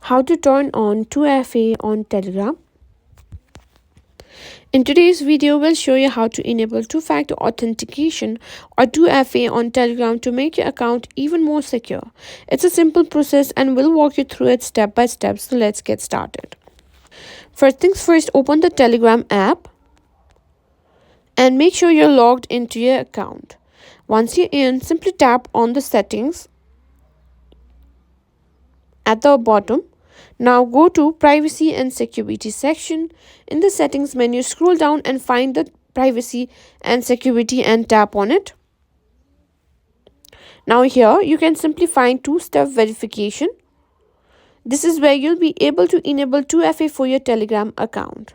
How to turn on 2FA on Telegram. In today's video, we'll show you how to enable two-factor authentication or 2FA on Telegram to make your account even more secure. It's a simple process and we'll walk you through it step by step, so let's get started. First things first, open the Telegram app and make sure you're logged into your account. Once you're in, simply tap on the settings at the bottom. Now go to Privacy and Security section. In the settings menu, scroll down and find the Privacy and Security and tap on it. Now here you can simply find two-step verification. This is where you'll be able to enable 2FA for your Telegram account.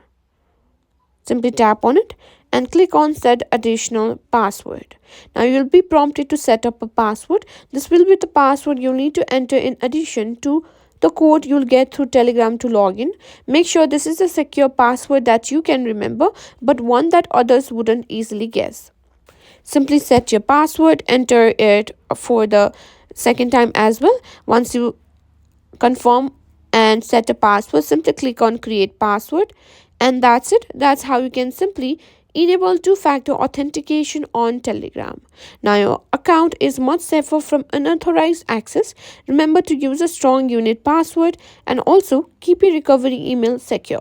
Simply tap on it and click on Set Additional Password. Now you'll be prompted to set up a password. This will be the password you'll need to enter in addition to the code you'll get through Telegram to log in. Make sure this is a secure password that you can remember, but one that others wouldn't easily guess. Simply set your password, enter it for the second time as well. Once you confirm and set a password, simply click on Create Password, and that's it. That's how you can simply enable two-factor authentication on Telegram. Now your account is much safer from unauthorized access. Remember to use a strong unit password and also keep your recovery email secure.